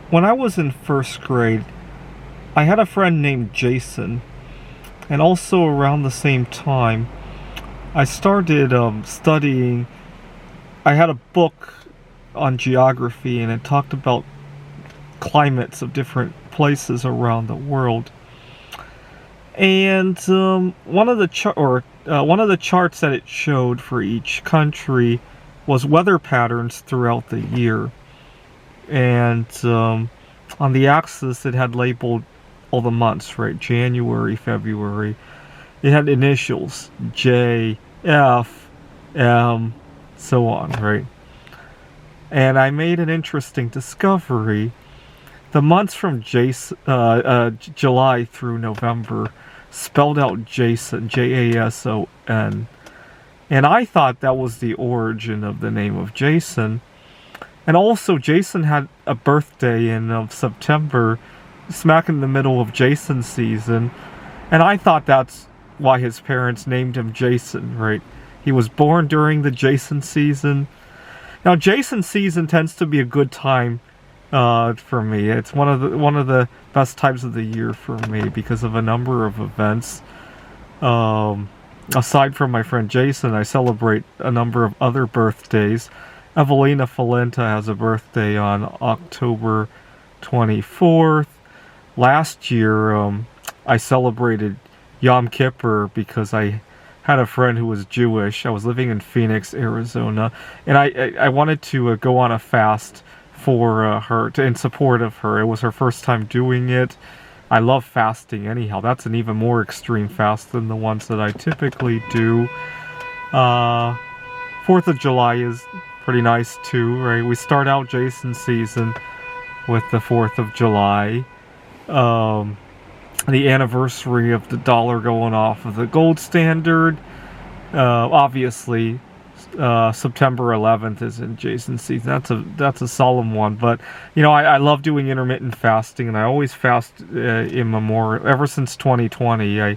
When I was in first grade, I had a friend named Jason, and also around the same time, I started studying. I had a book on geography, and it talked about climates of different places around the world. And one of the charts that it showed for each country was weather patterns throughout the year. And on the axis, it had labeled all the months, right? January, February. It had initials: J, F, M, so on, right? And I made an interesting discovery. The months from July through November spelled out Jason, Jason. And I thought that was the origin of the name of Jason. And also, Jason had a birthday in September, smack in the middle of Jason season. And I thought that's why his parents named him Jason, right? He was born during the Jason season. Now, Jason season tends to be a good time for me. It's one of the best times of the year for me because of a number of events. Aside from my friend Jason, I celebrate a number of other birthdays. Evelina Falenta has a birthday on October 24th. Last year, I celebrated Yom Kippur because I had a friend who was Jewish. I was living in Phoenix, Arizona, and I wanted to go on a fast for her, in support of her. It was her first time doing it. I love fasting anyhow. That's an even more extreme fast than the ones that I typically do. 4th of July is pretty nice too, right? We start out Jason season with the 4th of July. The anniversary of the dollar going off of the gold standard. Obviously, September 11th is in Jason season. That's a solemn one, but I love doing intermittent fasting, and I always fast in memorial. Ever since 2020, I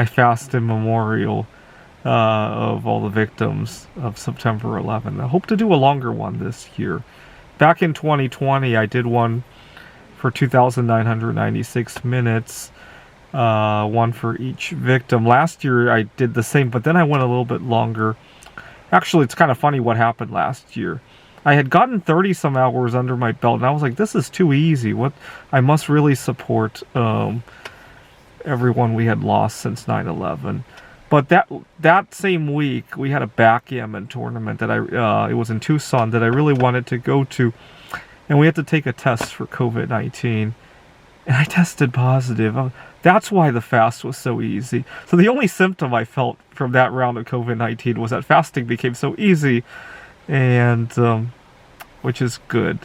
fast in memorial of all the victims of September 11th. I hope to do a longer one this year. Back in 2020, I did one for 2,996 minutes. One for each victim. Last year I did the same, but then I went a little bit longer. Actually, it's kind of funny what happened last year. I had gotten 30 some hours under my belt, and I was like, this is too easy. I must really support everyone we had lost since 9/11. But that same week, we had a backgammon tournament that it was in Tucson that I really wanted to go to, and we had to take a test for COVID-19, and I tested positive. That's why the fast was so easy. So the only symptom I felt from that round of COVID-19 was that fasting became so easy, and which is good.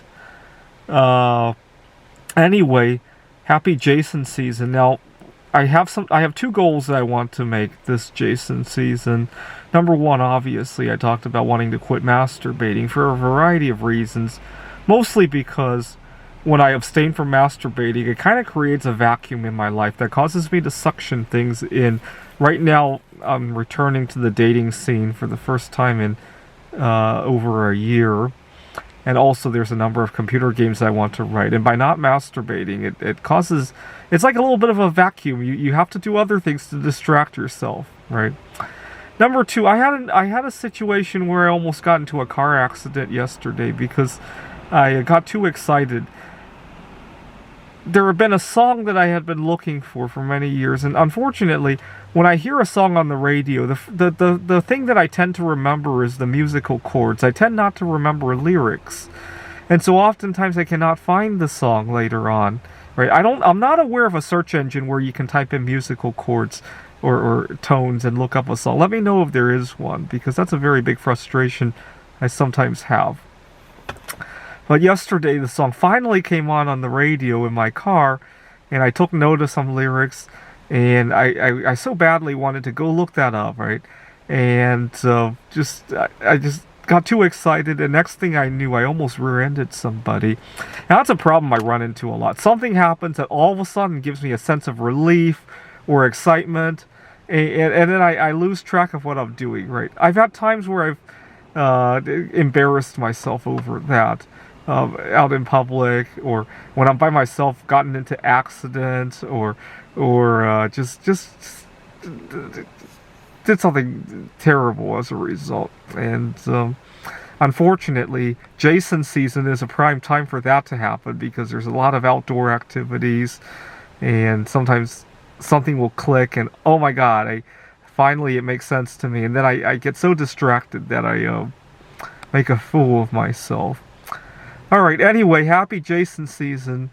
Anyway, happy Jason season. Now, I have two goals that I want to make this Jason season. Number one, obviously, I talked about wanting to quit masturbating for a variety of reasons, mostly because when I abstain from masturbating, it kind of creates a vacuum in my life that causes me to suction things in. Right now, I'm returning to the dating scene for the first time in over a year. And also, there's a number of computer games I want to write. And by not masturbating, it causes... It's like a little bit of a vacuum. You have to do other things to distract yourself, right? Number two, I had a situation where I almost got into a car accident yesterday because I got too excited. There had been a song that I had been looking for many years, and unfortunately, when I hear a song on the radio, the thing that I tend to remember is the musical chords. I tend not to remember lyrics, and so oftentimes I cannot find the song later on. Right? I'm not aware of a search engine where you can type in musical chords or tones and look up a song. Let me know if there is one, because that's a very big frustration I sometimes have. But yesterday, the song finally came on the radio in my car, and I took note of some lyrics, and I so badly wanted to go look that up, right? And I just got too excited, and next thing I knew, I almost rear-ended somebody. Now, that's a problem I run into a lot. Something happens that all of a sudden gives me a sense of relief or excitement, and then I lose track of what I'm doing, right? I've had times where I've embarrassed myself over that. out in public, or when I'm by myself, gotten into accidents, or just did something terrible as a result. And unfortunately, Jason season is a prime time for that to happen because there's a lot of outdoor activities, and sometimes something will click, and oh my God, finally it makes sense to me, and then I get so distracted that I make a fool of myself. All right. Anyway, happy Jason season.